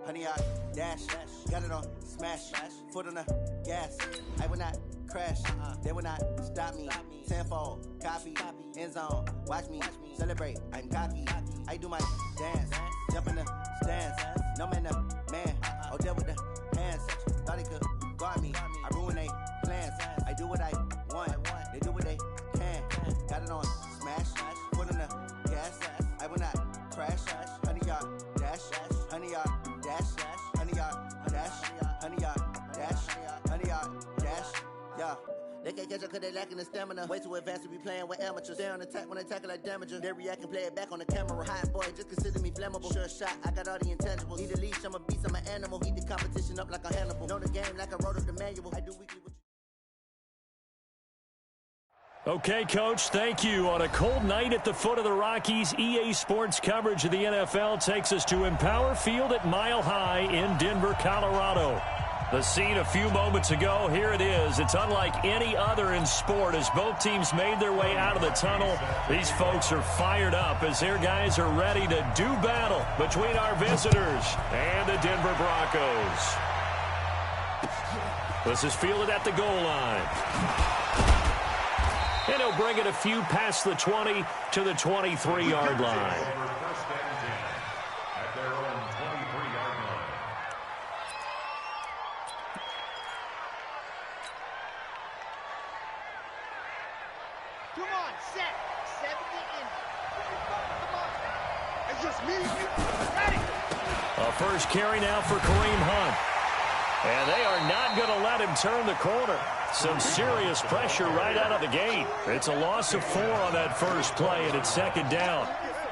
100 yard dash. Got it on smash. Foot on the gas. I will not crash. They will not stop me. Tenfold, copy, end zone. Watch me celebrate. I'm cocky. I do my dance. Jump in the stands. No man, the man. Oh, deal with the hands. Thought he could guard me. I ruin they plans. I do what I want. They do what they can. Got it on smash. Foot on the gas. I will not crash. 100 yard dash. 100 yard dash. 100 yard dash. 100 yard dash. 100 yard dash. Yeah. They can't catch up cause they lacking the stamina. Way too advanced to be playing with amateurs. Stay on attack when they tackle like damager. They react and play it back on the camera. Hot boy, just consider me flammable. Sure shot, I got all the intangibles. Need a leash, I'm a beast, I'm an animal. Eat the competition up like a Hannibal. Know the game like I wrote up the manual. I do weekly with Okay, Coach, thank you. On a cold night at the foot of the Rockies, EA Sports coverage of the NFL takes us to Empower Field at Mile High in Denver, Colorado. The scene a few moments ago, here it is. It's unlike any other in sport as both teams made their way out of the tunnel. These folks are fired up as their guys are ready to do battle between our visitors and the Denver Broncos. This is fielded at the goal line. And he'll bring it a few past the 20 to the 23-yard line. Come on, set. 70 in. Come on. It's just me. Ready. A first carry now for Kareem Hunt. And they are not going to let him turn the corner. Some serious pressure right out of the gate. It's a loss of 4 on that first play, and it's second down.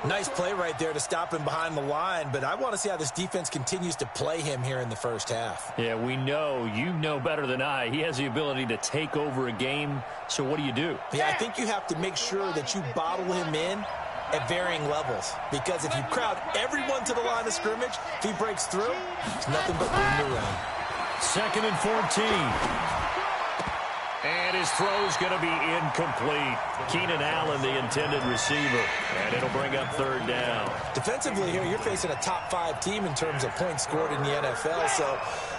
Nice play right there to stop him behind the line, but I want to see how this defense continues to play him here in the first half. Yeah, we know. You know better than I. He has the ability to take over a game, so what do you do? Yeah, I think you have to make sure that you bottle him in at varying levels, because if you crowd everyone to the line of scrimmage, if he breaks through, it's nothing but room to run. Second and 14. And his throw's going to be incomplete. Keenan Allen, the intended receiver. And it'll bring up third down. Defensively here, you're facing a top-5 team in terms of points scored in the NFL. So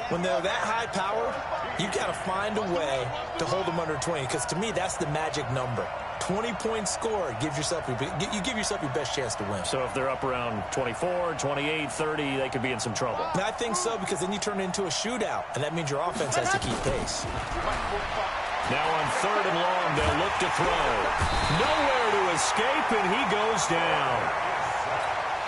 when they're that high power, you've got to find a way to hold them under 20. Because to me, that's the magic number. 20 points scored, you give yourself your best chance to win. So if they're up around 24, 28, 30, they could be in some trouble. I think so, because then you turn it into a shootout, and that means your offense has to keep pace. Now on third and long, they'll look to throw. Nowhere to escape, and he goes down.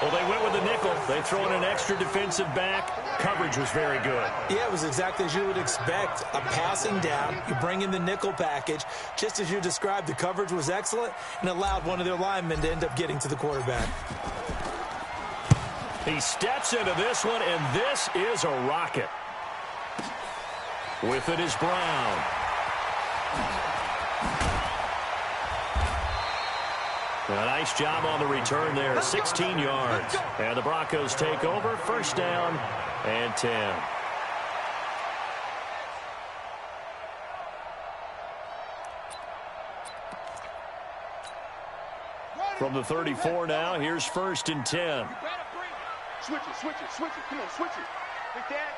Well, they went with the nickel. They throw in an extra defensive back. Coverage was very good. Yeah, it was exactly as you would expect. A passing down, you bring in the nickel package. Just as you described, the coverage was excellent and allowed one of their linemen to end up getting to the quarterback. He steps into this one, and this is a rocket. With it is Brown. A nice job on the return there, 16 yards. And the Broncos take over, first down and 10. From the 34 now, here's first and 10. Switch it. Come on, switch it. Big Dad,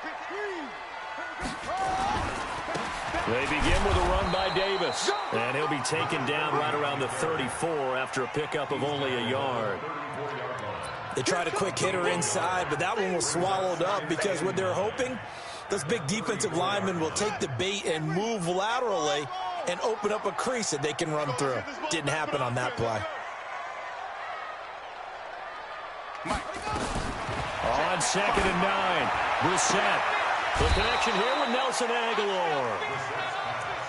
They begin with a run by Davis. And he'll be taken down right around the 34 after a pickup of only a yard. They tried a quick hitter inside, but that one was swallowed up because what they're hoping, those big defensive linemen will take the bait and move laterally and open up a crease that they can run through. Didn't happen on that play. On second and 9, Brissett. The connection here with Nelson Aguilar.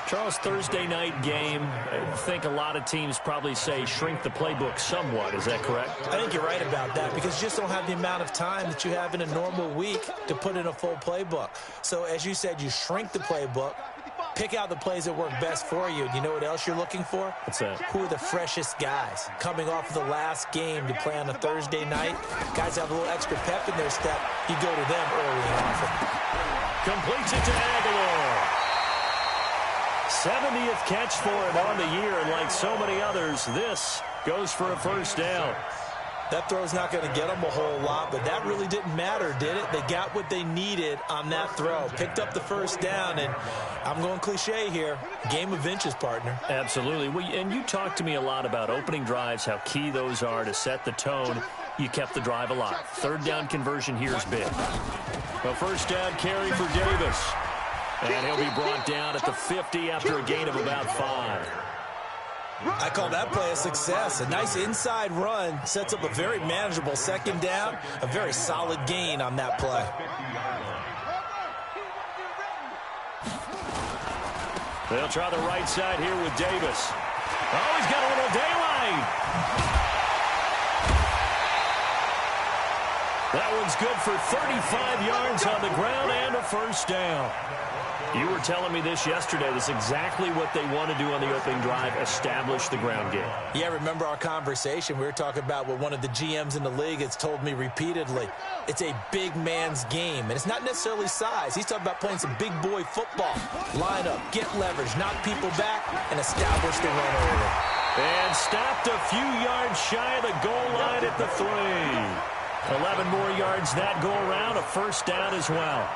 Charles, Thursday night game, I think a lot of teams probably say shrink the playbook somewhat. Is that correct? I think you're right about that because you just don't have the amount of time that you have in a normal week to put in a full playbook. So as you said, you shrink the playbook, pick out the plays that work best for you. You know what else you're looking for? What's that? Who are the freshest guys coming off of the last game to play on a Thursday night? Guys have a little extra pep in their step. You go to them early and often. Completes it to Aguilar. 70th catch for him on the year, and like so many others, this goes for a first down. That throw's not going to get them a whole lot, but that really didn't matter, did it? They got what they needed on that throw. Picked up the first down, and I'm going cliche here. Game of inches, partner. Absolutely. And you talked to me a lot about opening drives, how key those are to set the tone. You kept the drive alive. Third down conversion here is big. A first down carry for Davis. And he'll be brought down at the 50 after a gain of about 5. I call that play a success. A nice inside run sets up a very manageable second down. A very solid gain on that play. They'll try the right side here with Davis. Oh, he's got a little daylight. That one's good for 35 yards on the ground and a first down. You were telling me this yesterday. This is exactly what they want to do on the opening drive, establish the ground game. Yeah, remember our conversation. We were talking about what one of the GMs in the league has told me repeatedly. It's a big man's game, and it's not necessarily size. He's talking about playing some big boy football. Line up, get leverage, knock people back, and establish the run order. And stopped a few yards shy of the goal line at the 3. 11 more yards that go around, a first down as well.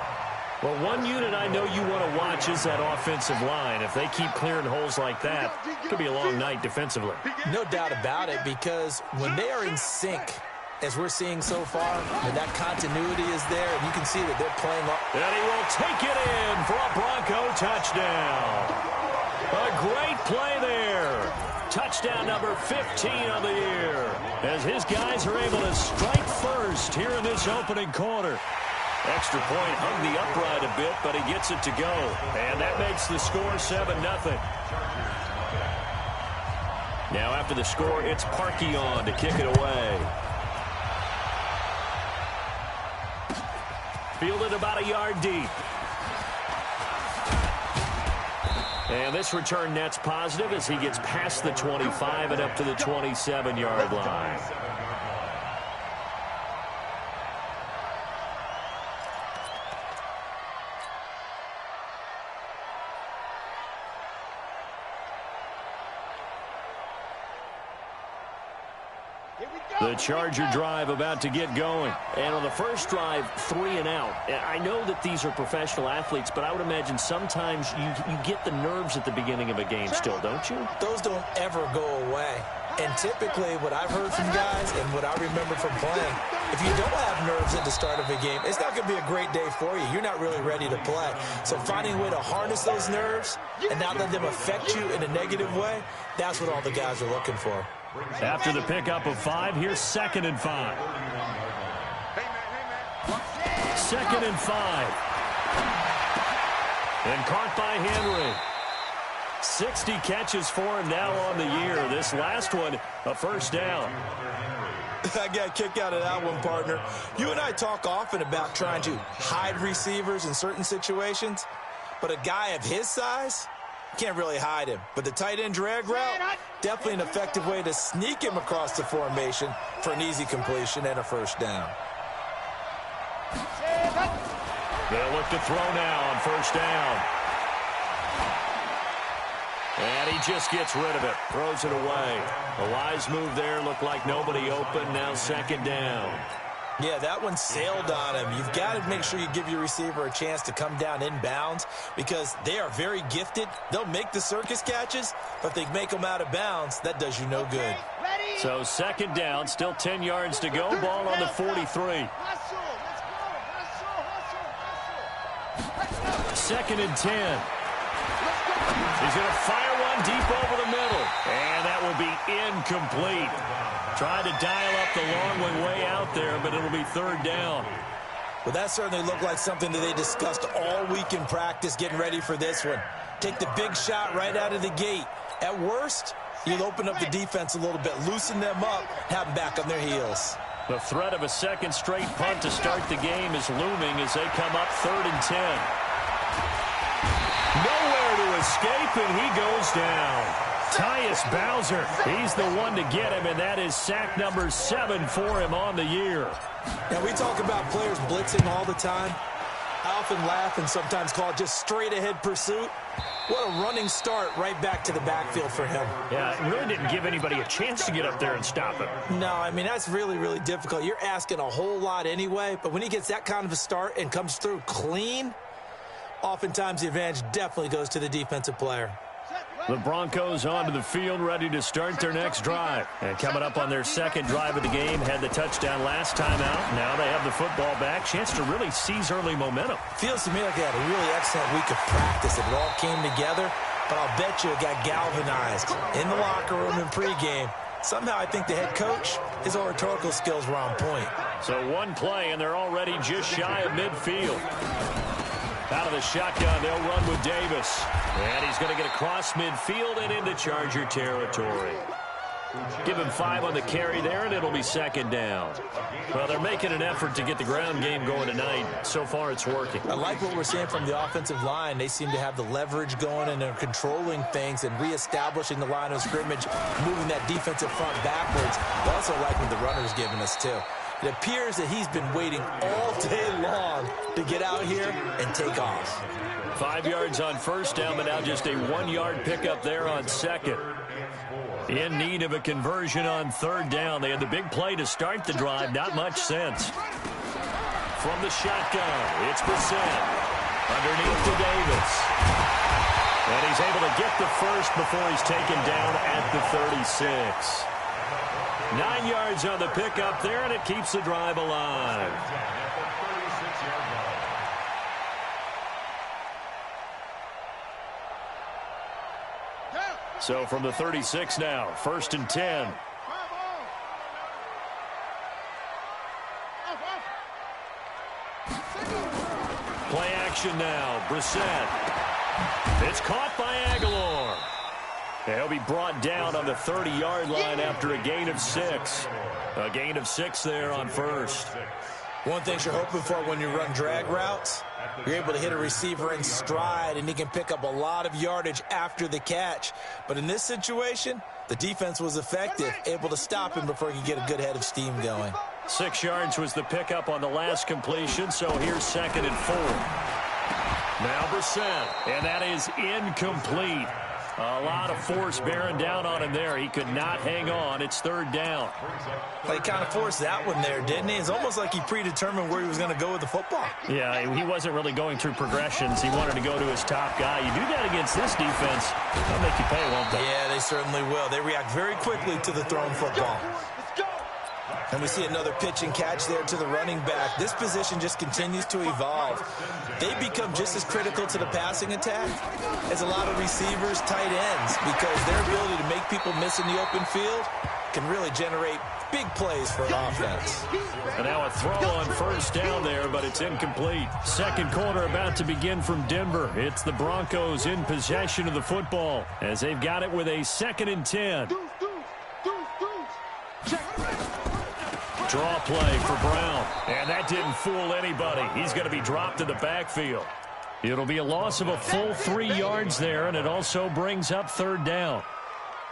Well, one unit I know you want to watch is that offensive line. If they keep clearing holes like that, it could be a long night defensively. No doubt about it, because when they are in sync, as we're seeing so far, when that continuity is there, and you can see that they're playing up. And he will take it in for a Bronco touchdown. A great play there. Touchdown number 15 of the year, as his guys are able to strike first here in this opening quarter. Extra point hung the upright a bit, but he gets it to go. And that makes the score 7-0. Now after the score, it's Parkey on to kick it away. Fielded about a yard deep. And this return net's positive as he gets past the 25 and up to the 27-yard line. The Charger drive about to get going. And on the first drive, 3 and out. I know that these are professional athletes, but I would imagine sometimes you get the nerves at the beginning of a game still, don't you? Those don't ever go away. And typically what I've heard from guys and what I remember from playing, if you don't have nerves at the start of a game, it's not going to be a great day for you. You're not really ready to play. So finding a way to harness those nerves and not let them affect you in a negative way, that's what all the guys are looking for. After the pickup of 5, here's 2nd and 5. 2nd and 5. And caught by Henry. 60 catches for him now on the year. This last one, a first down. I got a kick out of that one, partner. You and I talk often about trying to hide receivers in certain situations, but a guy of his size can't really hide him. But the tight end drag route, definitely an effective way to sneak him across the formation for an easy completion and a first down. They'll look to throw now on first down. And he just gets rid of it, throws it away. A wise move there, looked like nobody open, now 2nd down. Yeah, that one sailed on him. You've got to make sure you give your receiver a chance to come down inbounds because they are very gifted. They'll make the circus catches, but if they make them out of bounds, that does you no good. So 2nd down, still 10 yards to go, ball on the 43. 2nd and 10. He's going to fire one deep over the middle, and that will be incomplete. Tried to dial up the long one way out there, but it'll be 3rd down. Well, that certainly looked like something that they discussed all week in practice getting ready for this one. Take the big shot right out of the gate. At worst, you'll open up the defense a little bit, loosen them up, have them back on their heels. The threat of a second straight punt to start the game is looming as they come up 3rd and 10. Nowhere to escape, and he goes down. Tyus Bowser, he's the one to get him, and that is sack number 7 for him on the year. Now, we talk about players blitzing all the time. I often laugh and sometimes call it just straight-ahead pursuit. What a running start right back to the backfield for him. Yeah, it really didn't give anybody a chance to get up there and stop him. No, I mean, that's really, really difficult. You're asking a whole lot anyway, but when he gets that kind of a start and comes through clean, oftentimes the advantage definitely goes to the defensive player. The Broncos onto the field, ready to start their next drive. And coming up on their second drive of the game, had the touchdown last time out. Now they have the football back. Chance to really seize early momentum. Feels to me like they had a really excellent week of practice. It all came together, but I'll bet you it got galvanized in the locker room in pregame. Somehow I think the head coach, his oratorical skills were on point. So one play, and they're already just shy of midfield. Out of the shotgun, they'll run with Davis. And he's going to get across midfield and into Charger territory. Give him 5 on the carry there, and it'll be second down. Well, they're making an effort to get the ground game going tonight. So far, it's working. I like what we're seeing from the offensive line. They seem to have the leverage going, and they're controlling things and reestablishing the line of scrimmage, moving that defensive front backwards. I also like what the runner's giving us, too. It appears that he's been waiting all day long to get out here and take off. 5 yards on first down, but now just a 1-yard pickup there on second. In need of a conversion on third down. They had the big play to start the drive. Not much sense. From the shotgun, it's Brissett. Underneath to Davis. And he's able to get the first before he's taken down at the 36. 9 yards on the pickup there, and it keeps the drive alive. So from the 36 now, 1st and 10. Play action now, Brissett. It's caught by Aguilar. He'll be brought down on the 30-yard line after a gain of 6. A gain of 6 there on first. One thing you're hoping for when you run drag routes, you're able to hit a receiver in stride, and he can pick up a lot of yardage after the catch. But in this situation, the defense was effective, able to stop him before he could get a good head of steam going. 6 yards was the pickup on the last completion, so here's 2nd and 4. Now Brissett, and that is incomplete. A lot of force bearing down on him there. He could not hang on. It's 3rd down. He kind of forced that one there, didn't he? It's almost like he predetermined where he was going to go with the football. Yeah, he wasn't really going through progressions. He wanted to go to his top guy. You do that against this defense, they'll make you pay, won't they? Yeah, they certainly will. They react very quickly to the thrown football. And we see another pitch and catch there to the running back. This position just continues to evolve. They become just as critical to the passing attack as a lot of receivers, tight ends, because their ability to make people miss in the open field can really generate big plays for an offense. And now a throw on first down there, but it's incomplete. Second quarter about to begin from Denver. It's the Broncos in possession of the football as they've got it with a 2nd and 10. Draw play for Brown, and that didn't fool anybody. He's going to be dropped in the backfield. It'll be a loss of a full 3 yards there, and it also brings up 3rd down.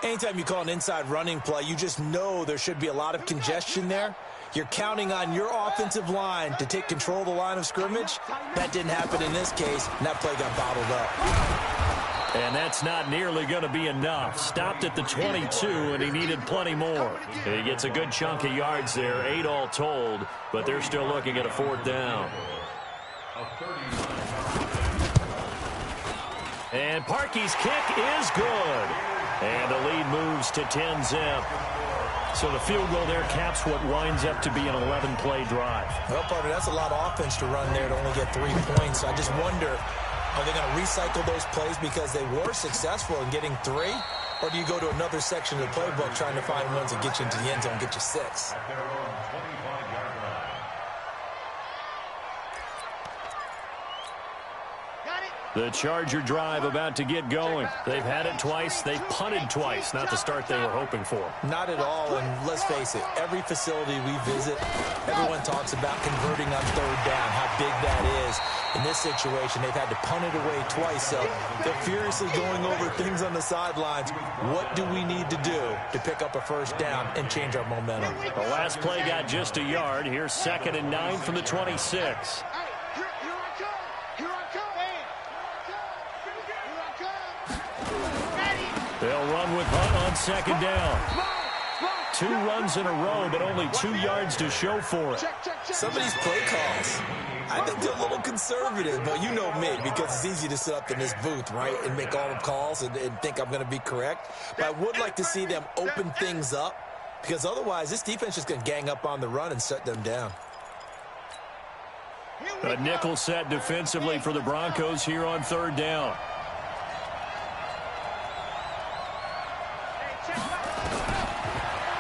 Anytime you call an inside running play, you just know there should be a lot of congestion there. You're counting on your offensive line to take control of the line of scrimmage. That didn't happen in this case, and that play got bottled up. And that's not nearly going to be enough. Stopped at the 22, and he needed plenty more. He gets a good chunk of yards there, 8 all told, but they're still looking at a 4th down. And Parkey's kick is good. And the lead moves to 10-zip. So the field goal there caps what winds up to be an 11-play drive. Well, partner, that's a lot of offense to run there to only get 3 points. So I just wonder, are they going to recycle those plays because they were successful in getting 3? Or do you go to another section of the playbook trying to find ones that get you into the end zone and get you 6? The Charger drive about to get going. They've had it twice. They've punted twice. Not the start they were hoping for. Not at all, and let's face it, every facility we visit, everyone talks about converting on 3rd down, how big that is. In this situation, they've had to punt it away twice, so they're furiously going over things on the sidelines. What do we need to do to pick up a 1st down and change our momentum? The last play got just a yard. Here's 2nd and 9 from the 26. They'll run with Hunt on second down. 2 runs in a row, but only 2 yards to show for it. Some of these play calls, I think they're a little conservative, but you know me, because it's easy to sit up in this booth, right, and make all the calls and think I'm going to be correct. But I would like to see them open things up, because otherwise this defense is going to gang up on the run and shut them down. A nickel set defensively for the Broncos here on third down.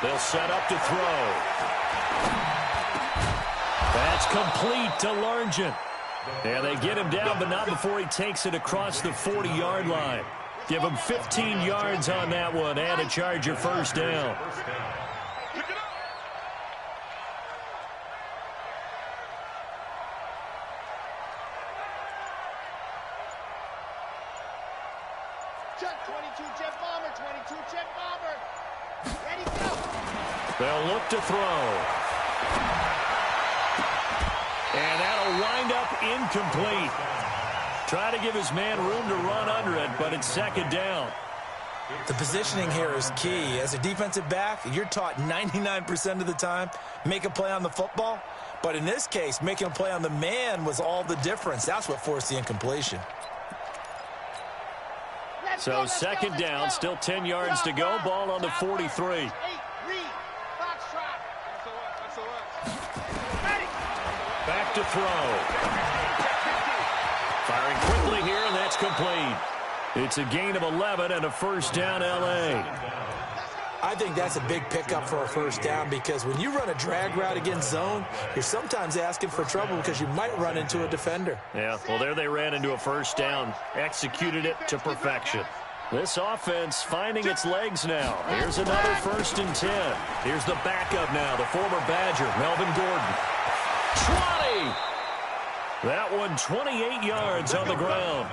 They'll set up to throw. That's complete to Largent. And they get him down, but not before he takes it across the 40-yard line. Give him 15 yards on that one and a Charger first down. Check 22 jet bomber, 22 jet bomber. Ready, go. They'll look to throw. And that'll wind up incomplete. Try to give his man room to run under it, but it's second down. The positioning here is key. As a defensive back, you're taught 99% of the time, make a play on the football. But in this case, making a play on the man was all the difference. That's what forced the incompletion. So second down, still 10 yards to go. Ball on the 43. Back to throw. Firing quickly here, and that's complete. It's a gain of 11 and a first down, L.A. I think that's a big pickup for a first down, because when you run a drag route against zone, you're sometimes asking for trouble because you might run into a defender. Yeah, well, there they ran into a first down. Executed it to perfection. This offense finding its legs now. Here's another 1st and 10. Here's the backup now, the former Badger, Melvin Gordon. 20! That one 28 yards on the ground.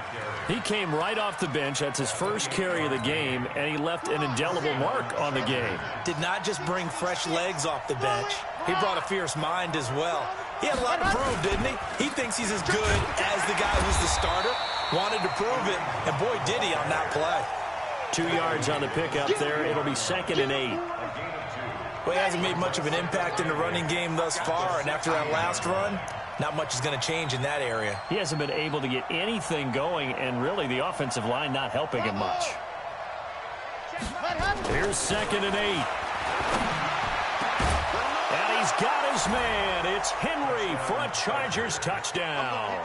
He came right off the bench. That's his first carry of the game, and he left an indelible mark on the game. Did not just bring fresh legs off the bench. He brought a fierce mind as well. He had a lot to prove, didn't he? He thinks he's as good as the guy who's the starter. Wanted to prove it, and boy, did he on that play. 2 yards on the pickup there. It'll be 2nd and 8. Well, he hasn't made much of an impact in the running game thus far, and after that last run, not much is going to change in that area. He hasn't been able to get anything going, and really the offensive line not helping him much. Here's 2nd and 8. And he's got his man. It's Henry for a Chargers touchdown.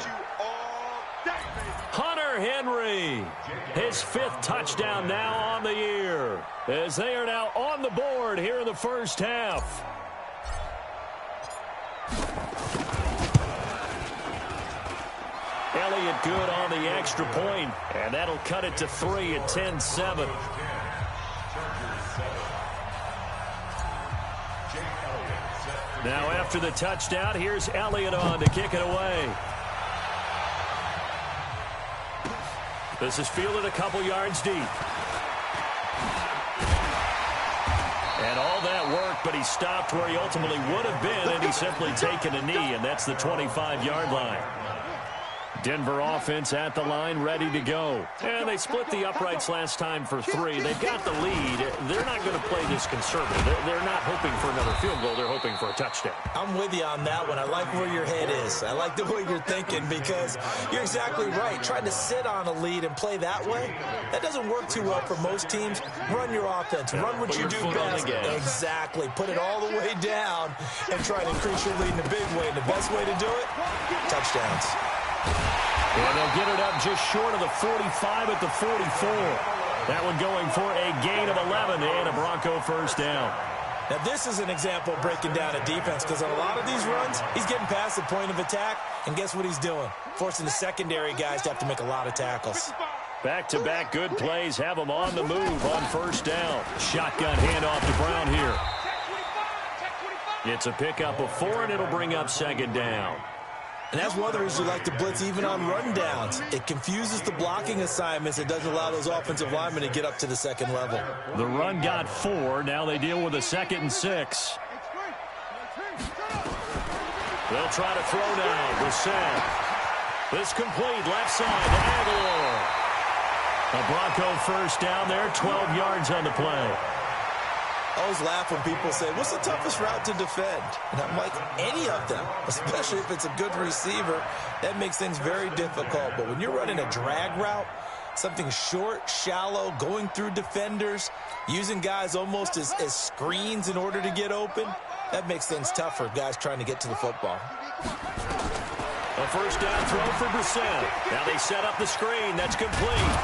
Hunter Henry, his 5th touchdown now on the year, as they are now on the board here in the first half. Elliott good on the extra point, and that'll cut it to 3 at 10-7. Now after the touchdown, here's Elliott on to kick it away. This is fielded a couple yards deep. And all that work, but he stopped where he ultimately would have been, and he's simply taken a knee, and that's the 25-yard line. Denver offense at the line, ready to go. And they split the uprights last time for 3. They've got the lead. They're not going to play this conservative. They're not hoping for another field goal. They're hoping for a touchdown. I'm with you on that one. I like where your head is. I like the way you're thinking, because you're exactly right. Trying to sit on a lead and play that way, that doesn't work too well for most teams. Run your offense. Run what you do best. Exactly. Put it all the way down and try to increase your lead in a big way. And the best way to do it, touchdowns. And they'll get it up just short of the 45 at the 44. That one going for a gain of 11 and a Bronco first down. Now, this is an example of breaking down a defense, because on a lot of these runs, he's getting past the point of attack, and guess what he's doing? Forcing the secondary guys to have to make a lot of tackles. Back-to-back good plays have them on the move on first down. Shotgun handoff to Brown here. It's a pickup of 4, and it'll bring up second down. And that's one of the reasons you like to blitz even on rundowns. It confuses the blocking assignments. It doesn't allow those offensive linemen to get up to the second level. The run got 4. Now they deal with a 2nd and 6. They'll try to throw down. Brissett. This complete left side to Aguilar. A Bronco first down there, 12 yards on the play. I always laugh when people say, what's the toughest route to defend? And I'm like, any of them, especially if it's a good receiver. That makes things very difficult. But when you're running a drag route, something short, shallow, going through defenders, using guys almost as screens in order to get open, that makes things tough for guys trying to get to the football. A first down throw for Brissett. Now they set up the screen. That's complete.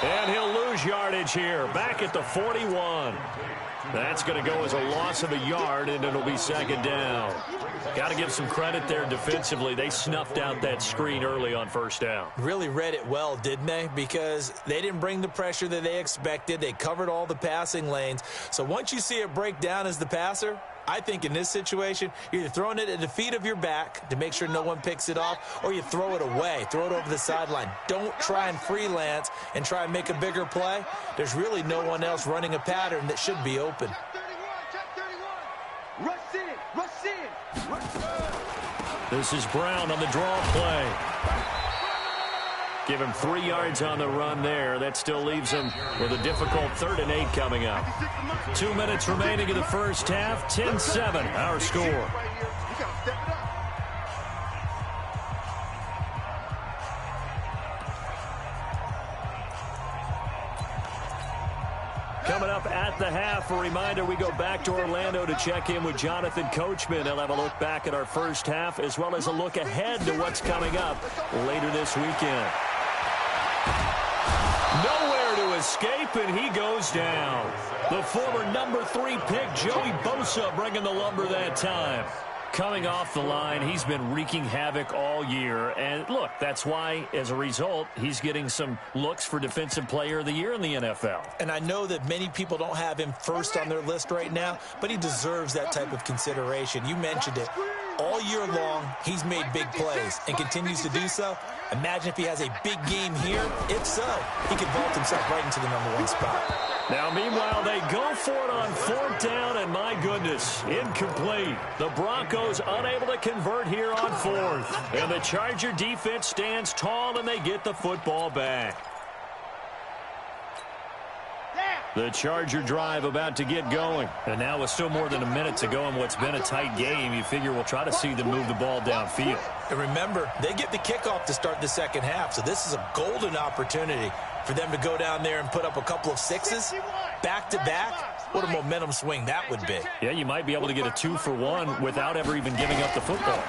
And he'll lose yardage here. Back at the 41. That's going to go as a loss of a yard, and it'll be second down. Got to give some credit there defensively. They snuffed out that screen early on first down. Really read it well, didn't they? Because they didn't bring the pressure that they expected. They covered all the passing lanes. So once you see it break down as the passer, I think in this situation, you're either throwing it at the feet of your back to make sure no one picks it off, or you throw it away, throw it over the sideline. Don't try and freelance and try and make a bigger play. There's really no one else running a pattern that should be open. This is Brown on the draw play. Give him 3 yards on the run there. That still leaves him with a difficult 3rd and 8 coming up. 2 minutes remaining in the first half. 10-7, our score. Coming up at the half, a reminder, we go back to Orlando to check in with Jonathan Coachman. He'll have a look back at our first half as well as a look ahead to what's coming up later this weekend. Nowhere to escape, and he goes down. The former number 3 pick, Joey Bosa, bringing the lumber that time. Coming off the line, he's been wreaking havoc all year. And, look, that's why, as a result, he's getting some looks for Defensive Player of the Year in the NFL. And I know that many people don't have him first on their list right now, but he deserves that type of consideration. You mentioned it. All year long, he's made big plays and continues to do so. Imagine if he has a big game here. If so, he can vault himself right into the number 1 spot. Now, meanwhile, they go for it on 4th down, and my goodness, incomplete. The Broncos unable to convert here on 4th. And the Charger defense stands tall, and they get the football back. The Charger drive about to get going. And now with still more than a minute to go in what's been a tight game, you figure we'll try to see them move the ball downfield. And remember, they get the kickoff to start the second half, so this is a golden opportunity for them to go down there and put up a couple of 6s back-to-back. What a momentum swing that would be. Yeah, you might be able to get a 2-for-1 without ever even giving up the football.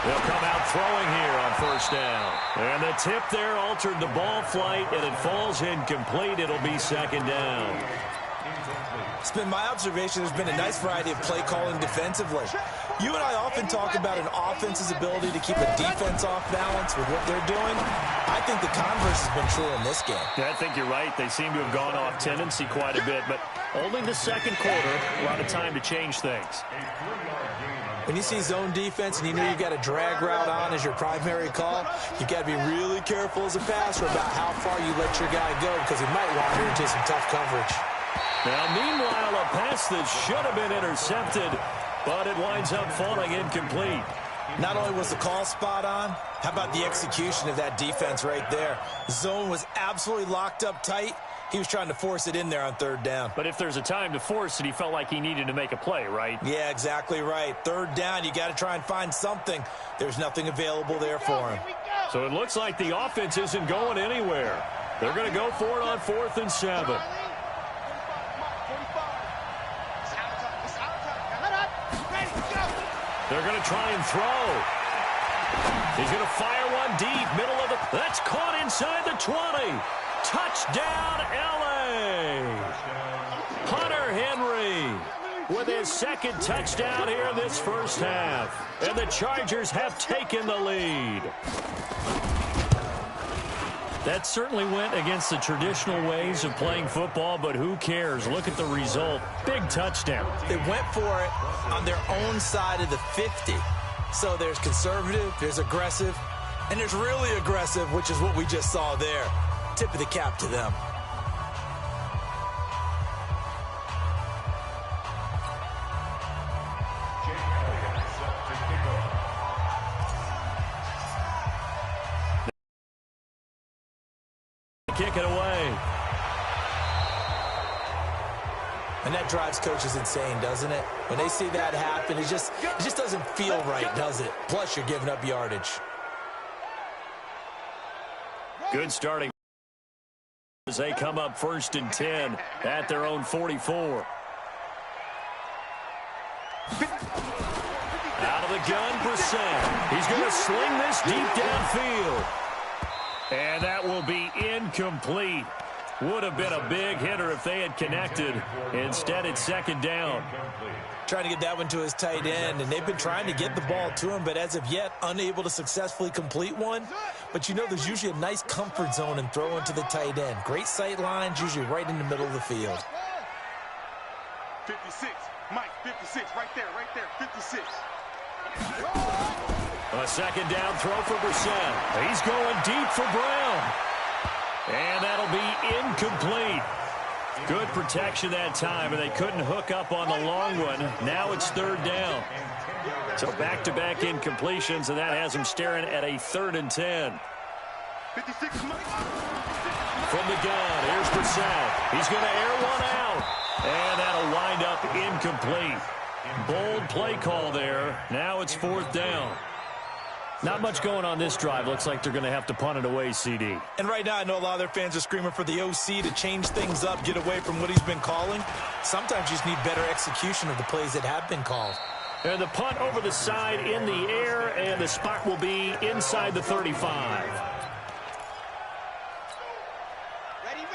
They'll come out throwing here on first down. And the tip there altered the ball flight, and it falls incomplete. It'll be second down. It's been my observation there's been a nice variety of play calling defensively. You and I often talk about an offense's ability to keep a defense off balance with what they're doing. I think the converse has been true in this game. Yeah, I think you're right. They seem to have gone off tendency quite a bit, but only the second quarter, a lot of time to change things. When you see zone defense and you know you've got a drag route on as your primary call, you've got to be really careful as a passer about how far you let your guy go because he might wander into some tough coverage. Now, meanwhile, a pass that should have been intercepted, but it winds up falling incomplete. Not only was the call spot on, how about the execution of that defense right there? The zone was absolutely locked up tight. He was trying to force it in there on 3rd down. But if there's a time to force it, he felt like he needed to make a play, right? Yeah, exactly right. 3rd down, you got to try and find something. There's nothing available there for him. So it looks like the offense isn't going anywhere. They're going to go for it on 4th and 7. They're going to try and throw. He's going to fire one deep, middle of the... That's caught inside the 20. Touchdown, L.A. Hunter Henry with his 2nd touchdown here in this first half. And the Chargers have taken the lead. That certainly went against the traditional ways of playing football, but who cares? Look at the result. Big touchdown. They went for it on their own side of the 50. So there's conservative, there's aggressive, and there's really aggressive, which is what we just saw there. Tip of the cap to them. kick it away. And that drives coaches insane, doesn't it? When they see that happen, it just doesn't feel right, does it? Plus, you're giving up yardage. Good starting as they come up 1st and 10 at their own 44. Out of the gun, Brissett. He's going to sling this deep downfield. And that will be incomplete. Would have been a big hitter if they had connected. Instead, it's 2nd down. Trying to get that one to his tight end, and they've been trying to get the ball to him, but as of yet, unable to successfully complete one. But you know there's usually a nice comfort zone in throwing to the tight end. Great sight lines, usually right in the middle of the field. 56, Mike, 56, right there, 56. A 2nd down throw for Brissett. He's going deep for Brown. And that'll be incomplete. Good protection that time, and they couldn't hook up on the long one. Now it's 3rd down. So back-to-back incompletions, and that has him staring at a 3rd and 10. 56, Mike. From the gun, here's Brissett. He's going to air one out. And that'll wind up incomplete. Bold play call there. Now it's 4th down. Not much going on this drive. Looks like they're going to have to punt it away, CD. And right now, I know a lot of their fans are screaming for the OC to change things up, get away from what he's been calling. Sometimes you just need better execution of the plays that have been called. And the punt over the side in the air, and the spot will be inside the 35.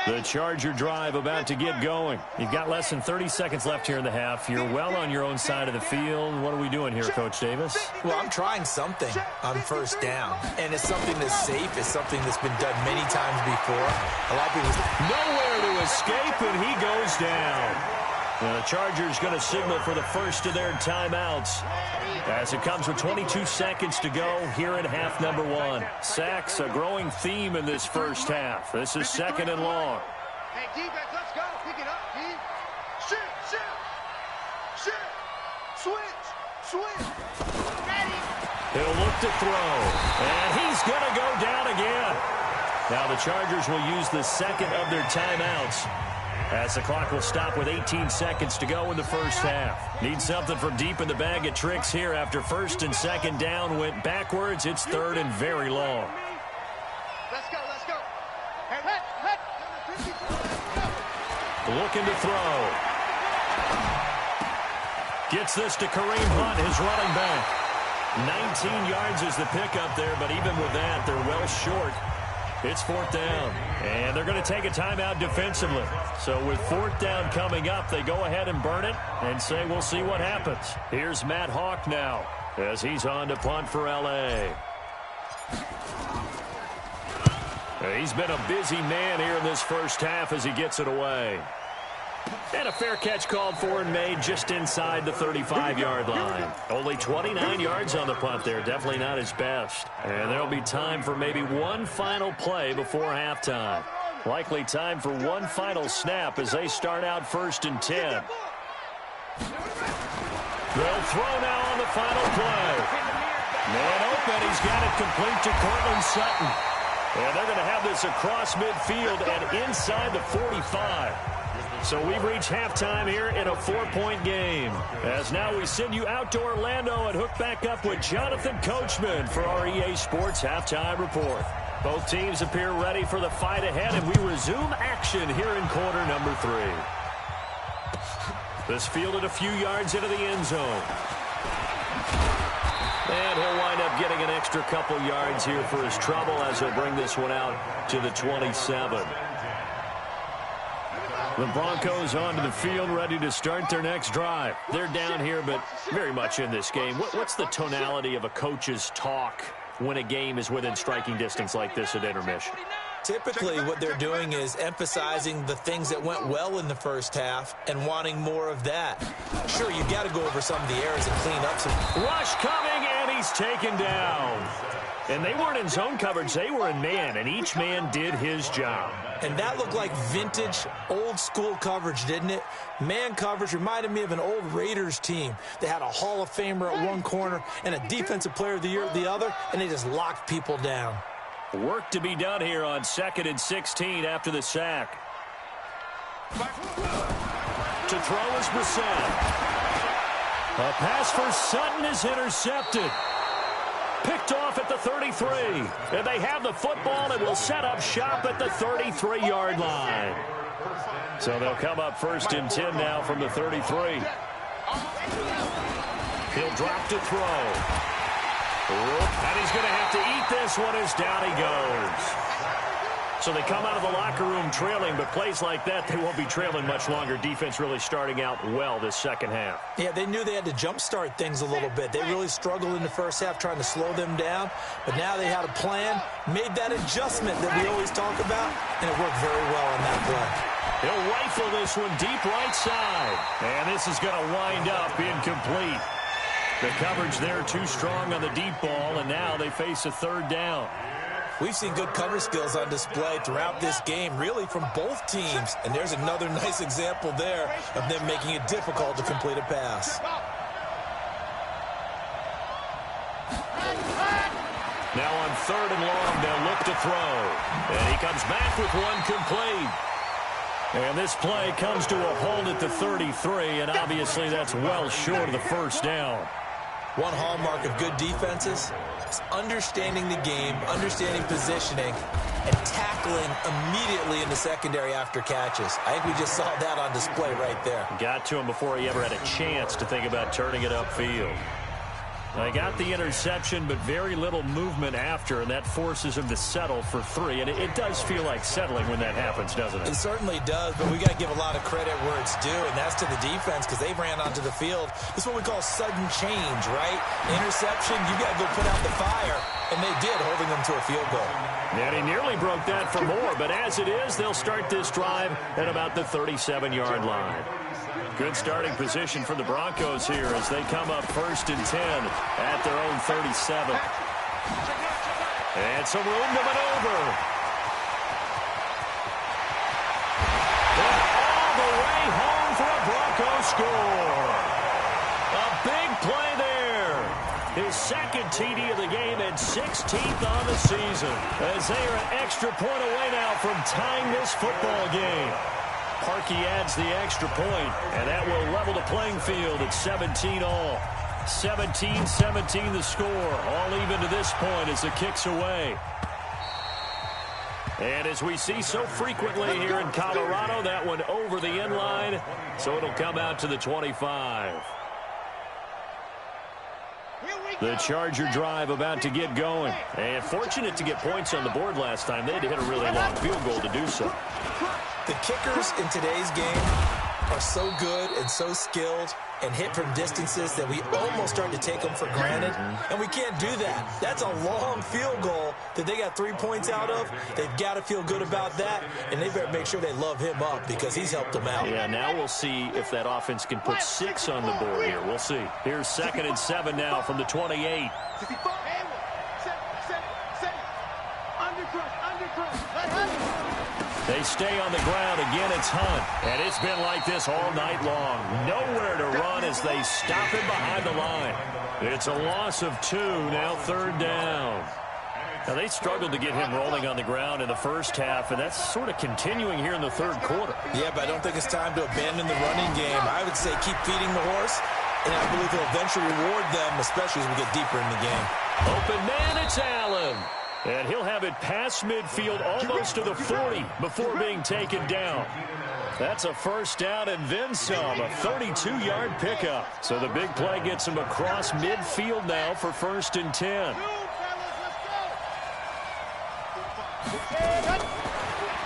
The Charger drive about to get going. You've got less than 30 seconds left here in the half. You're well on your own side of the field. What are we doing here, Coach Davis? Well, I'm trying something on 1st down. And it's something that's safe. It's something that's been done many times before. A lot of people say, nowhere to escape, and he goes down. And the Chargers going to signal for the first of their timeouts as it comes with 22 seconds to go here in half number 1. Sacks, a growing theme in this first half. This is 2nd and long. Hey, defense, let's go. Pick it up, D. Shift. Switch. Ready. He'll look to throw, and he's going to go down again. Now the Chargers will use the 2nd of their timeouts, as the clock will stop with 18 seconds to go in the first half. Need something from deep in the bag of tricks here after 1st and 2nd down went backwards. It's 3rd and very long. Let's go. Hey. Looking to throw. Gets this to Kareem Hunt, his running back. 19 yards is the pickup there, but even with that, they're well short. It's 4th down, and they're going to take a timeout defensively. So with 4th down coming up, they go ahead and burn it and say we'll see what happens. Here's Matt Hawk now as he's on to punt for L.A. He's been a busy man here in this first half as he gets it away. And a fair catch called for and made just inside the 35-yard line. Only 29 yards on the punt there. Definitely not his best. And there'll be time for maybe one final play before halftime. Likely time for one final snap as they start out 1st and 10. They'll throw now on the final play. Man open. He's got it complete to Cortland Sutton. And they're going to have this across midfield and inside the 45. So we've reached halftime here in a 4-point game. As now we send you out to Orlando and hook back up with Jonathan Coachman for our EA Sports Halftime Report. Both teams appear ready for the fight ahead, and we resume action here in quarter number 3. This fielded a few yards into the end zone. And he'll wind up getting an extra couple yards here for his trouble as he'll bring this one out to the 27. The Broncos onto the field, ready to start their next drive. They're down here, but very much in this game. What's the tonality of a coach's talk when a game is within striking distance like this at intermission? Typically, what they're doing is emphasizing the things that went well in the first half and wanting more of that. Sure, you've got to go over some of the errors and clean up some. Rush coming, and he's taken down. And they weren't in zone coverage. They were in man, and each man did his job. And that looked like vintage, old-school coverage, didn't it? Man coverage reminded me of an old Raiders team. They had a Hall of Famer at one corner and a Defensive Player of the Year at the other, and they just locked people down. Work to be done here on 2nd and 16 after the sack. To throw is Brissett. A pass for Sutton is intercepted. Picked off at the 33. And they have the football and will set up shop at the 33-yard line. So they'll come up 1st and 10 now from the 33. He'll drop to throw. And he's going to have to eat this one as down he goes. So they come out of the locker room trailing, but plays like that, they won't be trailing much longer. Defense really starting out well this second half. Yeah, they knew they had to jumpstart things a little bit. They really struggled in the first half trying to slow them down, but now they had a plan, made that adjustment that we always talk about, and it worked very well on that play. He'll rifle this one deep right side, and this is going to wind up incomplete. The coverage there too strong on the deep ball, and now they face a 3rd down. We've seen good cover skills on display throughout this game, really from both teams. And there's another nice example there of them making it difficult to complete a pass. Now on 3rd and long, they'll look to throw. And he comes back with one complete. And this play comes to a halt at the 33, and obviously that's well short of the 1st down. One hallmark of good defenses is understanding the game, understanding positioning, and tackling immediately in the secondary after catches. I think we just saw that on display right there. Got to him before he ever had a chance to think about turning it upfield. They got the interception, but very little movement after, and that forces him to settle for 3. And it does feel like settling when that happens, doesn't it? It certainly does, but we got to give a lot of credit where it's due, and that's to the defense because they ran onto the field. This is what we call sudden change, right? Interception, you got to go put out the fire, and they did, holding them to a field goal. And he nearly broke that for more, but as it is, they'll start this drive at about the 37-yard line. Good starting position for the Broncos here as they come up 1st and 10 at their own 37. And some room to maneuver. And all the way home for a Bronco score. A big play there. His 2nd TD of the game and 16th on the season as they are an extra point away now from tying this football game. Parkey adds the extra point, and that will level the playing field at 17 all. 17-17 the score, all even to this point as the kick's away. And as we see so frequently here in Colorado, that one over the end line, so it'll come out to the 25. The Charger drive about to get going. And fortunate to get points on the board last time. They had to hit a really long field goal to do so. The kickers in today's game are so good and so skilled and hit from distances that we almost start to take them for granted. And we can't do that. That's a long field goal that they got 3 points out of. They've got to feel good about that, and they better make sure they love him up because he's helped them out. Yeah, now we'll see if that offense can put 6 on the board here. We'll see. Here's 2nd and 7 now from the 28. They stay on the ground. Again, it's Hunt. And it's been like this all night long. Nowhere to run as they stop him behind the line. It's a loss of 2, now 3rd down. Now, they struggled to get him rolling on the ground in the first half, and that's sort of continuing here in the 3rd quarter. Yeah, but I don't think it's time to abandon the running game. I would say keep feeding the horse, and I believe he'll eventually reward them, especially as we get deeper in the game. Open man, it's Allen. And he'll have it past midfield almost to the 40 before being taken down. That's a 1st down and then some, a 32-yard pickup. So the big play gets him across midfield now for 1st and 10.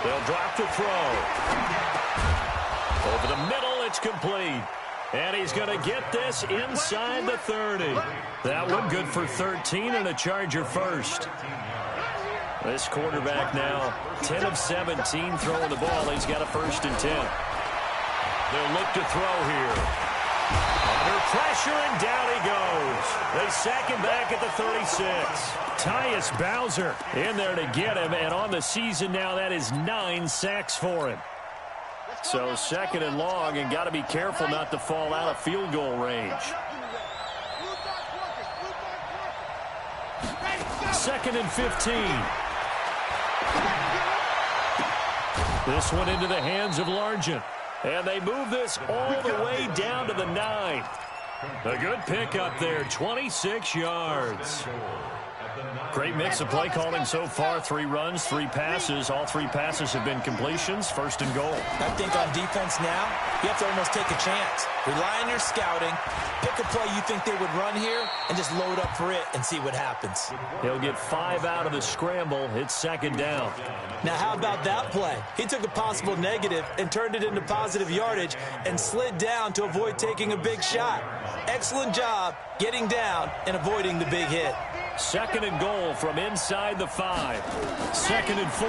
They'll drop to throw. Over the middle, it's complete. And he's going to get this inside the 30. That one good for 13 and a Charger 1st. This quarterback now 10 of 17 throwing the ball. He's got a 1st and 10. They'll look to throw here. Under pressure, and down he goes. They sack him back at the 36. Tyus Bowser in there to get him, and on the season now, that is 9 sacks for him. So 2nd and long, and got to be careful not to fall out of field goal range. 2nd and 15. This one into the hands of Largent. And they move this all the way down to the 9. A good pickup there, 26 yards. Great mix of play calling so far. 3 runs, 3 passes. All 3 passes have been completions. First and goal. I think on defense now, you have to almost take a chance. Rely on your scouting. Pick a play you think they would run here and just load up for it and see what happens. He'll get 5 out of the scramble. It's second down. Now, how about that play? He took a possible negative and turned it into positive yardage and slid down to avoid taking a big shot. Excellent job getting down and avoiding the big hit. Second and goal from inside the 5. Second and 4.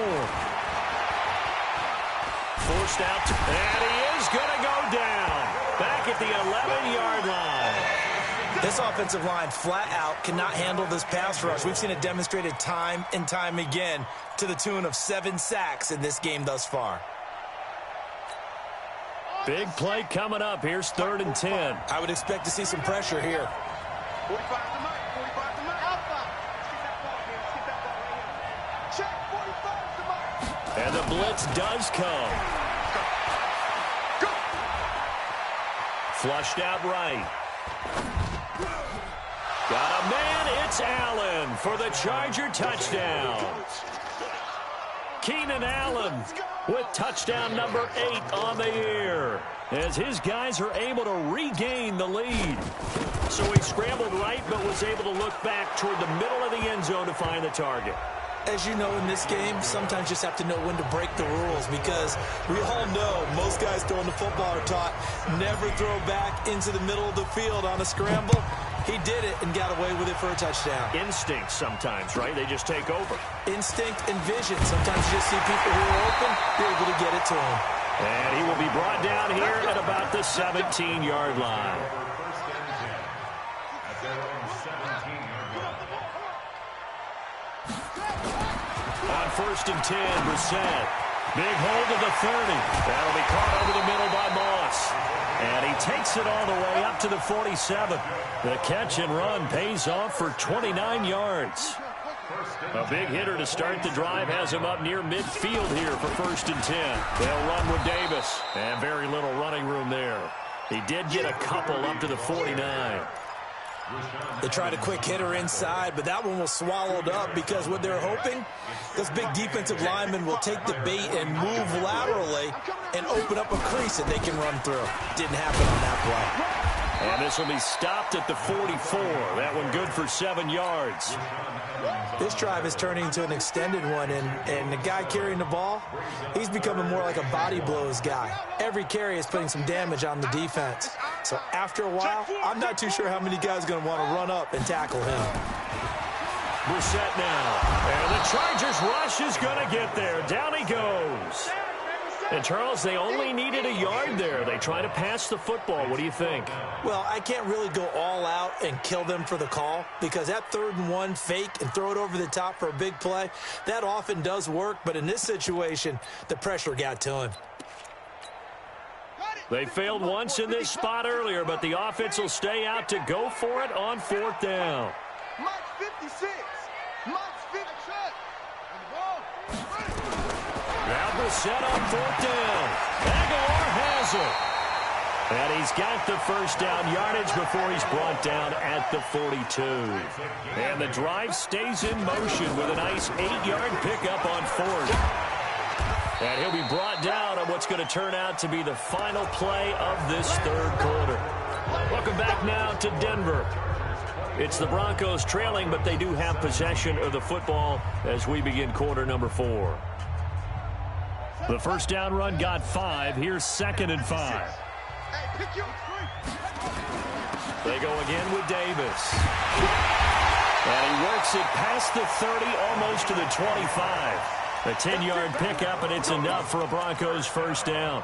Forced out, and he is going to go down. Back at the 11-yard line. This offensive line flat out cannot handle this pass rush. We've seen it demonstrated time and time again to the tune of 7 sacks in this game thus far. Big play coming up. Here's 3rd and 10. I would expect to see some pressure here. 45 to Mike. 45 to Mike. Alpha. Check 45 to Mike. And the blitz does come. Go. Flushed out right. Got a man. It's Allen for the Charger touchdown. Keenan Allen with touchdown number 8 on the year as his guys are able to regain the lead. So he scrambled right but was able to look back toward the middle of the end zone to find the target. As you know, in this game, sometimes you just have to know when to break the rules because we all know most guys throwing the football are taught never throw back into the middle of the field on a scramble. He did it and got away with it for a touchdown. Instinct sometimes, right? They just take over. Instinct and vision. Sometimes you just see people who are open, you're able to get it to them. And he will be brought down here at about the 17-yard line. On 1st and 10, Brissett. Big hold of the 30. That'll be caught over the middle by Moss. And he takes it all the way up to the 47. The catch and run pays off for 29 yards. A big hitter to start the drive has him up near midfield here for 1st and 10. They'll run with Davis. And very little running room there. He did get a couple up to the 49. They tried a quick hitter inside, but that one was swallowed up because what they're hoping, those big defensive linemen will take the bait and move laterally and open up a crease that they can run through. Didn't happen on that play. And this will be stopped at the 44. That one good for 7 yards. This drive is turning into an extended one, and the guy carrying the ball, he's becoming more like a body blows guy. Every carry is putting some damage on the defense. So after a while, I'm not too sure how many guys are going to want to run up and tackle him. Brissett now. And the Chargers rush is going to get there. Down he goes. And, Charles, they only needed a yard there. They try to pass the football. What do you think? Well, I can't really go all out and kill them for the call because that 3rd and 1 fake and throw it over the top for a big play, that often does work. But in this situation, the pressure got to him. They failed once in this spot earlier, but the offense will stay out to go for it on 4th down. Mike 56. Mike 56. Now Brissett on 4th down. Aguilar has it. And he's got the first down yardage before he's brought down at the 42. And the drive stays in motion with a nice 8-yard pickup on 4th. And he'll be brought down on what's going to turn out to be the final play of this 3rd quarter. Welcome back now to Denver. It's the Broncos trailing, but they do have possession of the football as we begin quarter number 4. The first down run got 5. Here's 2nd and 5. They go again with Davis. And he works it past the 30, almost to the 25. A 10-yard pickup, and it's enough for a Broncos first down.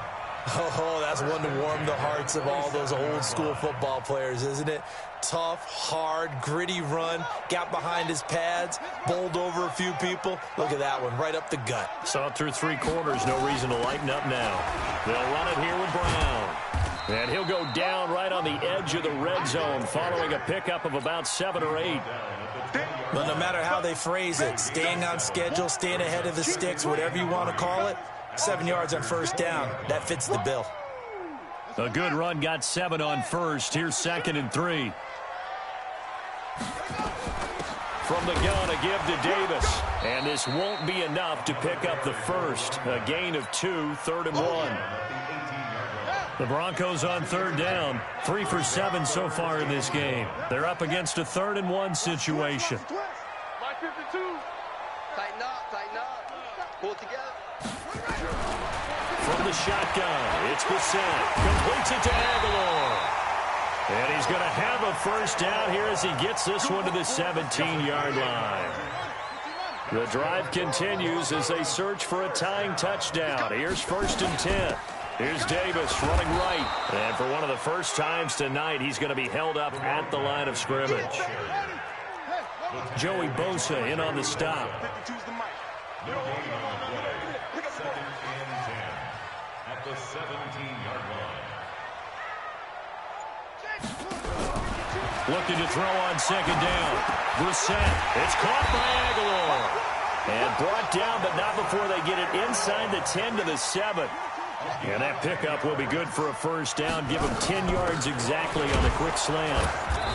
Oh, that's one to warm the hearts of all those old-school football players, isn't it? Tough, hard, gritty run, got behind his pads, bowled over a few people. Look at that one, right up the gut. Saw it through 3 quarters, no reason to lighten up now. They'll run it here with Brown. And he'll go down right on the edge of the red zone following a pickup of about 7 or 8. Well, no matter how they phrase it, staying on schedule, staying ahead of the sticks, whatever you want to call it, 7 yards on first down, that fits the bill. A good run got 7 on first. Here's 2nd and 3. From the gun, a give to Davis. And this won't be enough to pick up the first. A gain of 2, 3rd and 1. The Broncos on 3rd down. 3 for 7 so far in this game. They're up against a 3rd and 1 situation. Tighten up. Pull it together. From the shotgun, it's Bissett. Completes it to Aguilar. And he's going to have a first down here as he gets this one to the 17-yard line. The drive continues as they search for a tying touchdown. Here's 1st and 10. Here's Davis running right. And for one of the first times tonight, he's going to be held up at the line of scrimmage. Joey Bosa in on the stop. At the 17-yard line. Looking to throw on 2nd down. Brissett. It's caught by Aguilar. And brought down, but not before they get it inside the 10 to the 7. And that pickup will be good for a first down. Give him 10 yards exactly on the quick slant.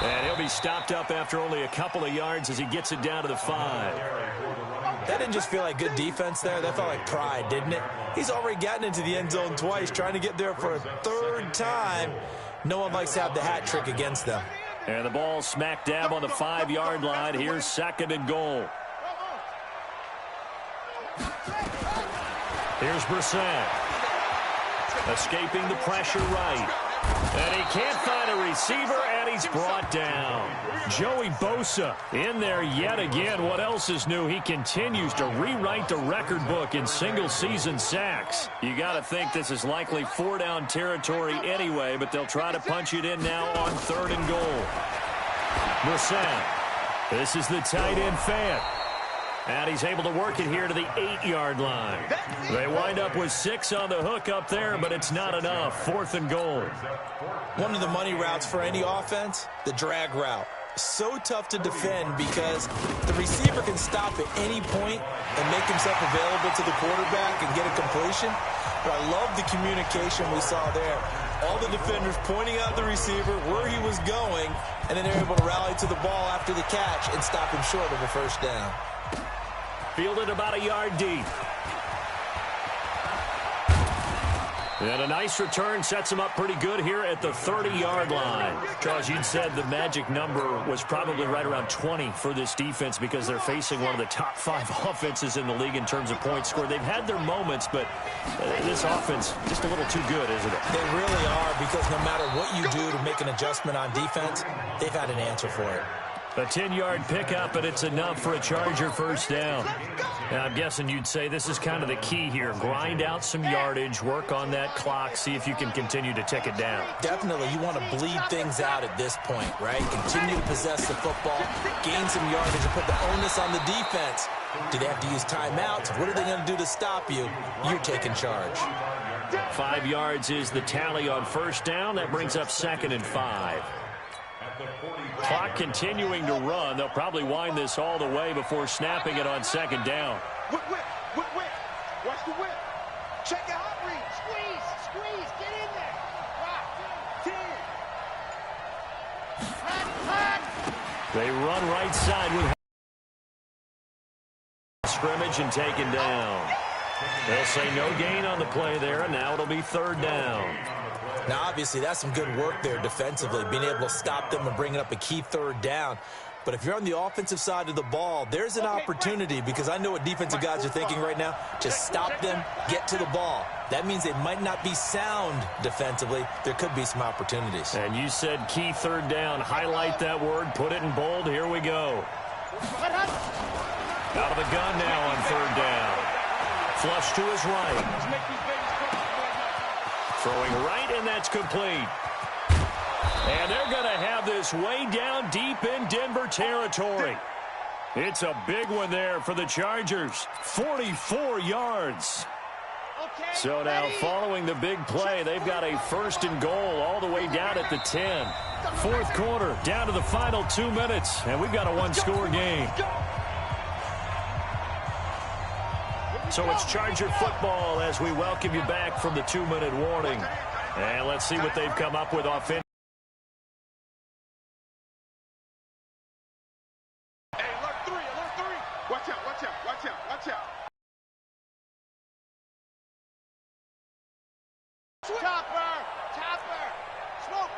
And he'll be stopped up after only a couple of yards as he gets it down to the 5. That didn't just feel like good defense there. That felt like pride, didn't it? He's already gotten into the end zone twice, trying to get there for a 3rd time. No one likes to have the hat trick against them. And the ball smack dab on the 5-yard line. Here's 2nd and goal. Here's Brissett. Escaping the pressure right. And he can't find a receiver, and he's brought down. Joey Bosa in there yet again. What else is new? He continues to rewrite the record book in single-season sacks. You got to think this is likely 4-down territory anyway, but they'll try to punch it in now on 3rd and goal. Brissett. This is the tight end fan. And he's able to work it here to the 8-yard line. They wind up with 6 on the hook up there, but it's not enough. 4th and goal. One of the money routes for any offense, the drag route. So tough to defend because the receiver can stop at any point and make himself available to the quarterback and get a completion. But I love the communication we saw there. All the defenders pointing out the receiver, where he was going, and then they're able to rally to the ball after the catch and stop him short of a first down. Fielded about a yard deep. And a nice return sets him up pretty good here at the 30-yard line. Charles, you'd said the magic number was probably right around 20 for this defense because they're facing one of the top 5 offenses in the league in terms of points scored. They've had their moments, but this offense just a little too good, isn't it? They really are, because no matter what you do to make an adjustment on defense, they've had an answer for it. A 10-yard pickup, and it's enough for a Charger first down. And I'm guessing you'd say this is kind of the key here. Grind out some yardage, work on that clock, see if you can continue to tick it down. Definitely. You want to bleed things out at this point, right? Continue to possess the football, gain some yardage, and put the onus on the defense. Do they have to use timeouts? What are they going to do to stop you? You're taking charge. 5 yards is the tally on first down. That brings up 2nd and 5. Clock continuing to run. They'll probably wind this all the way before snapping it on 2nd down. Whip. Watch the whip. Check your hot read. Squeeze. Get in there. 5, 10. They run right side with scrimmage and taken down. They'll say no gain on the play there, and now it'll be 3rd down. Now, obviously, that's some good work there defensively, being able to stop them and bringing up a key 3rd down. But if you're on the offensive side of the ball, there's an opportunity, because I know what defensive guys are thinking right now. Just stop them, get to the ball. That means they might not be sound defensively. There could be some opportunities. And you said key 3rd down. Highlight that word, put it in bold. Here we go. Out of the gun now on 3rd down. Flush to his right. Throwing right, and that's complete. And they're going to have this way down deep in Denver territory. It's a big one there for the Chargers. 44 yards. So now following the big play, they've got a 1st and goal all the way down at the 10. 4th quarter, down to the final 2 minutes, and we've got a one-score game. So it's Charger football as we welcome you back from the 2-minute warning. And let's see what they've come up with offensively. Hey, alert three. Watch out. Chopper, smoke.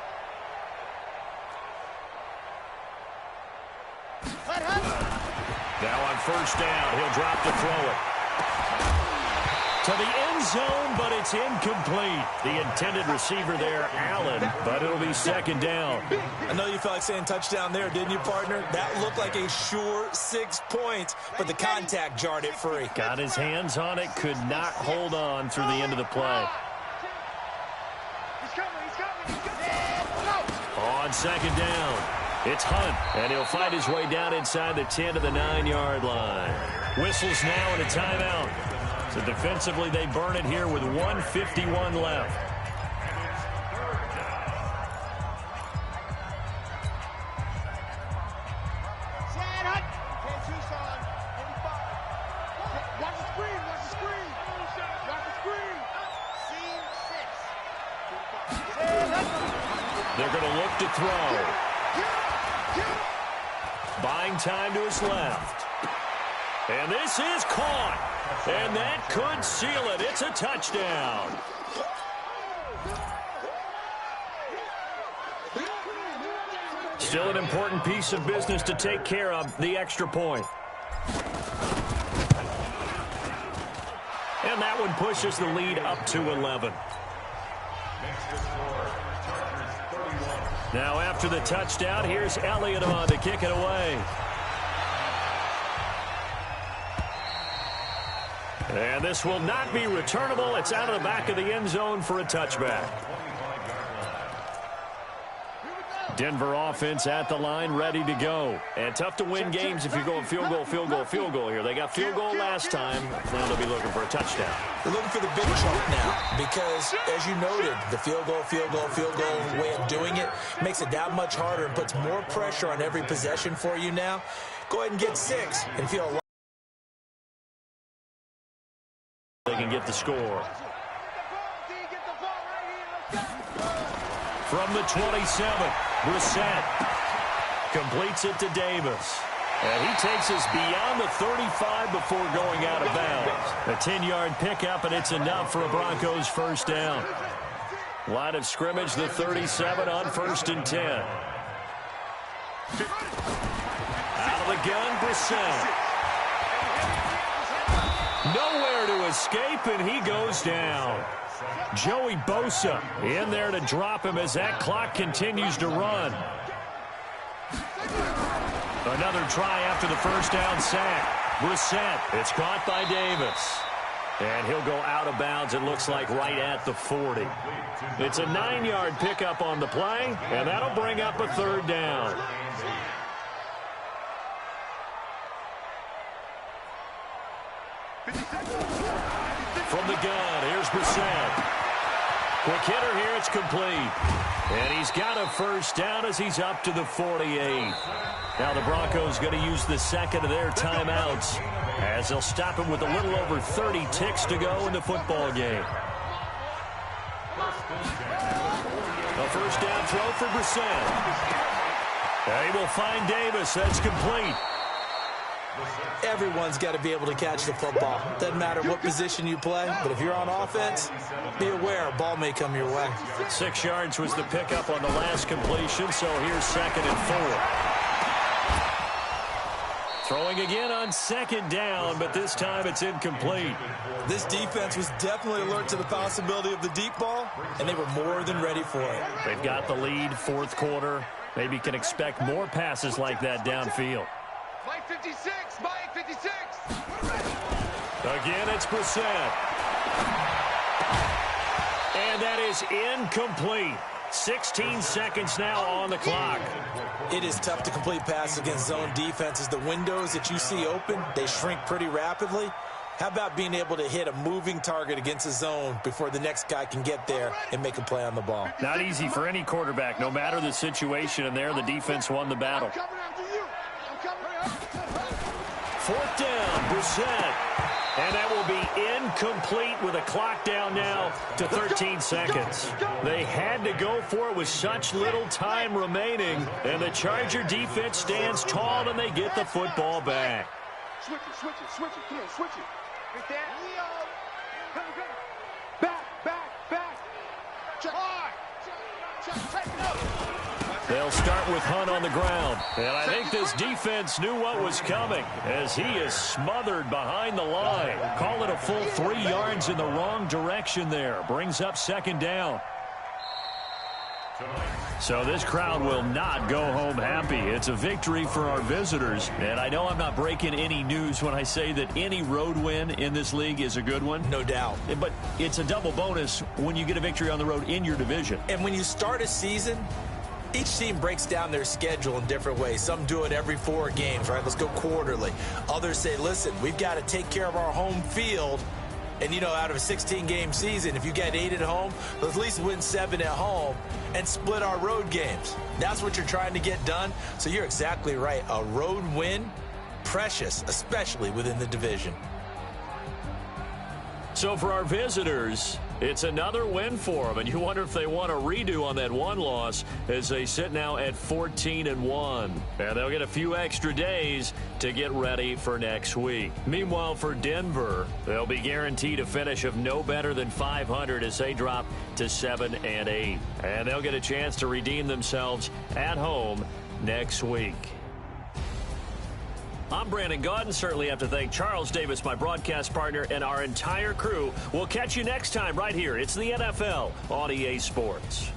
Now on 1st down, he'll drop to throw it. To the end zone, but it's incomplete. The intended receiver there, Allen, but it'll be 2nd down. I know you felt like saying touchdown there, didn't you, partner? That looked like a sure 6 points, but the contact jarred it free. Got his hands on it, could not hold on through the end of the play. He's coming. On 2nd down, it's Hunt, and he'll find his way down inside the 10 to the 9-yard line. Whistles now and a timeout. So defensively, they burn it here with 1:51 left. They're going to look to throw. Buying time to his left. And this is caught. And that could seal it. It's a touchdown. Still an important piece of business to take care of, the extra point. And that one pushes the lead up to 11. Now after the touchdown, here's Elliott on to kick it away. And this will not be returnable. It's out of the back of the end zone for a touchback. Denver offense at the line, ready to go. And tough to win games if you're going field goal here. They got field goal last time. Now they'll be looking for a touchdown. They're looking for the big chunk now because, as you noted, the field goal way of doing it makes it that much harder and puts more pressure on every possession for you now. Go ahead and get 6 and feel a lot. They can get the score. From the 27, Brissett completes it to Davis. And he takes us beyond the 35 before going out of bounds. A 10-yard pickup, and it's enough for a Broncos 1st down. Line of scrimmage, the 37 on 1st and 10. Out of the gun, Brissett. Nowhere to escape, and he goes down. Joey Bosa in there to drop him as that clock continues to run. Another try after the 1st down sack. Brissett, it's caught by Davis. And he'll go out of bounds, it looks like, right at the 40. It's a 9-yard pickup on the play, and that'll bring up a 3rd down. From the gun, here's Brissett. Quick hitter here, it's complete. And he's got a 1st down as he's up to the 48. Now the Broncos going to use the 2nd of their timeouts as they'll stop him with a little over 30 ticks to go in the football game. A 1st down throw for Brissett. And he will find Davis. That's complete. Everyone's got to be able to catch the football. Doesn't matter what position you play, but if you're on offense, be aware a ball may come your way. 6 yards was the pickup on the last completion, so here's 2nd and 4. Throwing again on 2nd down, but this time it's incomplete. This defense was definitely alert to the possibility of the deep ball, and they were more than ready for it. They've got the lead, 4th quarter. Maybe can expect more passes like that downfield. Mike 56, Mike 56. Again, it's Brissett. And that is incomplete. 16 seconds now on the clock. It is tough to complete passes against zone defenses. The windows that you see open, they shrink pretty rapidly. How about being able to hit a moving target against a zone before the next guy can get there and make a play on the ball? Not easy for any quarterback, no matter the situation, and there the defense won the battle. 4th down, Brissett. And that will be incomplete with a clock down now to 13 seconds. They had to go for it with such little time remaining, and the Charger defense stands tall, and they get the football back. Switch it. Come on, switch it. Get that. Back. Check hard. Check it up. They'll start with Hunt on the ground. And I think this defense knew what was coming as he is smothered behind the line. Call it a full 3 yards in the wrong direction there. Brings up 2nd down. So this crowd will not go home happy. It's a victory for our visitors. And I know I'm not breaking any news when I say that any road win in this league is a good one. No doubt. But it's a double bonus when you get a victory on the road in your division. And when you start a season, each team breaks down their schedule in different ways. Some do it every 4 games, right? Let's go quarterly. Others say, listen, we've got to take care of our home field. And, you know, out of a 16-game season, if you get 8 at home, let's at least win 7 at home and split our road games. That's what you're trying to get done. So you're exactly right. A road win, precious, especially within the division. So for our visitors, it's another win for them, and you wonder if they want a redo on that one loss as they sit now at 14-1. And they'll get a few extra days to get ready for next week. Meanwhile, for Denver, they'll be guaranteed a finish of no better than 500 as they drop to 7-8. And they'll get a chance to redeem themselves at home next week. I'm Brandon Gaudin. Certainly have to thank Charles Davis, my broadcast partner, and our entire crew. We'll catch you next time right here. It's the NFL on EA Sports.